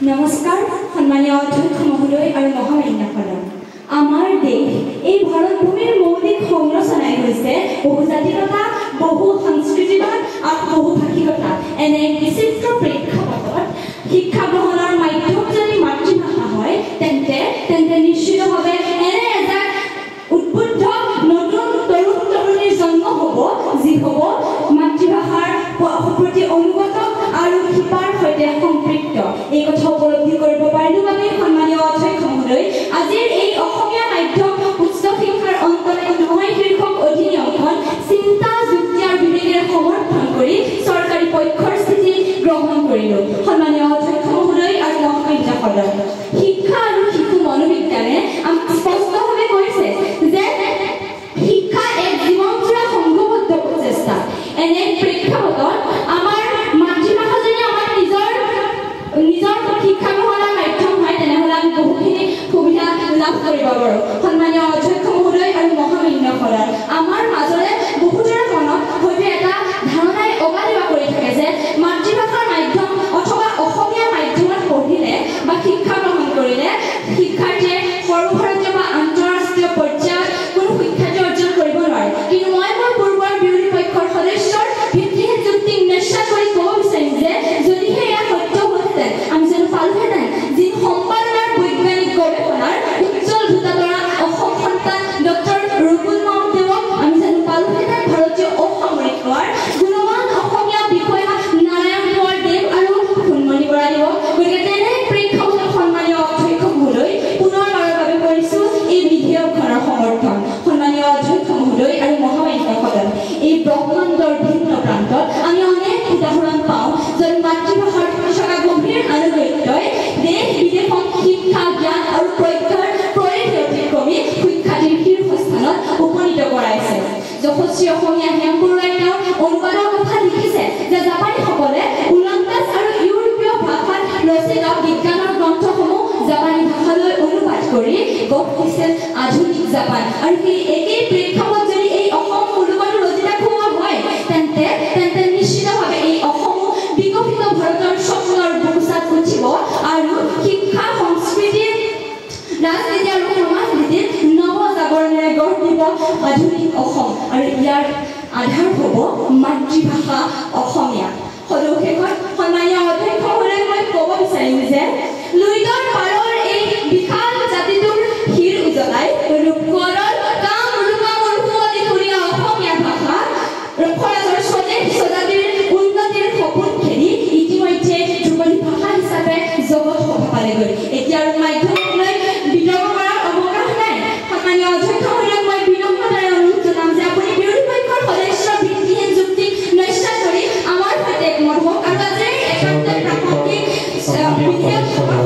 নমস্কাৰ সন্মানীয় অধ্যক্ষ মহোদয় আৰু মহামান্যসকল আমাৰ দেশ এই ভাৰত ভূমিৰ মৌলিক সংৰচনাই হৈছে বহুজাতিকতা বহু সংস্কৃতিবাদ আৰু বহুভাষিকতা এনে বিচিত্ৰ প্ৰেক্ষাপটত শিক্ষা গ্ৰহণৰ মাধ্যম যদি মাতৃভাষা হয় তেন্তে নিশ্চিতভাৱে এনে এটা উদ্বুদ্ধ নতুন তৰুণ তৰুণীৰ জন্ম হ'ব যি হ'ব মাতৃভাষাৰ প্ৰতি অনুগত আৰু শিপাৰ সৈতে সম্পৃক্ত এই কথা উপলব্ধি কৰিব পাৰিলোঁ বাবে সন্মানীয় অধ্যক্ষ মহোদয় আজিৰ এই অসমীয়া মাধ্যম উচ্চ শিক্ষাৰ অন্তৰ্গত নহয় শীৰ্ষক অধিনিয়মখন চিন্তা যুক্তি আৰু বিবেকেৰে সমৰ্থন কৰি চৰকাৰী পক্ষৰ স্থিতি গ্ৰহণ কৰিলোঁ সন্মানীয় অধ্যক্ষ মহোদয় আৰু মহামান্যসকল শিক্ষা আৰু শিশু মনোবিজ্ঞানে আমাক স্পষ্টভাৱে কৈছে যে শিক্ষা এক জীৱনজোৰা সংঘবদ্ধ প্ৰচেষ্টা এনে প্ৰেক্ষাপটত আমাৰ মাতৃভাষা যদি আমাৰ নিজৰ শিক্ষা গ্ৰহণৰ মাধ্যম হয় তেনেহ'লে আমি বহুখিনি সুবিধা লাভ কৰিব পাৰোঁ সন্মানীয় অধ্যক্ষ মহোদয় আৰু মহামান্যসকল আমাৰ মাজৰে বহুতৰে মনত হয়তো এটা ধাৰণাই অগালিবা কৰি থাকে যে মাতৃভাষাৰ মাধ্যম অথবা অসমীয়া মাধ্যমত পঢ়িলে বা শিক্ষা গ্ৰহণ কৰিলে শিক্ষাৰ্থীয়ে সৰ্বভাৰতীয় বা আন্তঃৰাষ্ট্ৰীয় পৰ্যায়ত কোনো সুখ্যাতি অৰ্জন কৰিব নোৱাৰে কিন্তু মই মোৰ পূৰ্বৰ বিৰোধী পক্ষৰ সদস্যৰ ভিত্তিহীন যুক্তি নিশ্চয় কৰি ক'ব বিচাৰিম যে যদিহে এয়া সত্য হ'লহেঁতেন আমি যেন পালোহেঁতেন যি সম্পাদনাৰ বৈজ্ঞানিক গৱেষণাৰ উজ্জ্বল ভূতাতৰা অসম সন্তান ডক্টৰ ৰুবুল মাউতেওক আমি যেন পালোহেঁতেন ভাৰতীয় অসামৰিক সেৱাৰ গুণৱান অসমীয়া বিষয়া নাৰায়ণ কোঁৱৰ দেৱ আৰু সোণমণি বৰা দেৱক গতিকে তেনে প্ৰেক্ষাপটত সন্মানীয় অধ্যক্ষ মহোদয় পুনৰবাৰৰ বাবে কৰিছোঁ এই বিধেয়কখনৰ সমৰ্থন সন্মানীয় অধ্যক্ষ মহোদয় আৰু মহামান্যসকল এই ব্ৰহ্মাণ্ডৰ ভিন্ন প্ৰান্তত আমি অনেক উদাহৰণ পাওঁ য'ত মাতৃভাষাৰ থকা গভীৰ আনুগত্যই দেশ বিদেশত শিক্ষা জ্ঞান আৰু প্ৰজ্ঞাৰ পৰিধি অতিক্ৰমি সুখ্যাতিৰ শীৰ্ষস্থানত উপনীত কৰাইছে যশস্বী অসমীয়া হেম বৰুৱাই তেওঁৰ অনুবাদৰ কথা লিখিছে যে জাপানীসকলে ওলন্দাজ আৰু ইউৰোপীয় ভাষাত ৰচিত বিজ্ঞানৰ গ্ৰন্থসমূহ জাপানী ভাষালৈ অনুবাদ কৰি গঢ়িছিল আধুনিক জাপান আৰু সেই একেই প্ৰেক্ষাপটত যদি এই অসম মূলবাদৰ ৰচিতা খোৱা হয় তেন্তে নিশ্চিতভাৱে এই অসমো বিকশিত ভাৰতৰ স্বপ্নৰ বুকুচাত উঠিব আৰু শিক্ষা সংস্কৃতি ৰাজনীতি আৰু সমাজনীতিৰ নৱজাগৰণেৰে গঢ় দিব আধুনিক অসম আৰু ইয়াৰ আধাৰ হ'ব মাতৃভাষা অসমীয়া সদৌশেষত সন্মানীয় অধ্যক্ষ মহোদয় মই ক'ব বিচাৰিম যে লুইতৰ পাৰৰ এই বিশাল জাতিটোৰ শিৰ উজ্বলাই ৰূপকোঁৱৰৰ কাম ৰূপা মৰুভূমি ফুৰিয়া অসমীয়া ভাষা সমাজৰ স্বদেশ স্বজাতিৰ উন্নতিৰ সপোন খেলি ইতিমধ্যে ধ্ৰুপদী ভাষা হিচাপে জগত সভা পালেগৈ এতিয়া আৰু মাধ্যমলৈ বিতৰ্ক কৰাৰ অৱকাশ নাই সন্মানীয় অধ্যক্ষ মহোদয়ক মই বিনম্ৰতাৰে অনুৰোধ জনাম যে আপুনি বিৰোধী পক্ষৰ সদস্যৰ ভিত্তিহীন যুক্তি নস্যাৎ কৰি আমাৰ সৈতে একমত হওক আৰু আজিৰ একান্ত প্ৰাসংগিক বিধেয়ক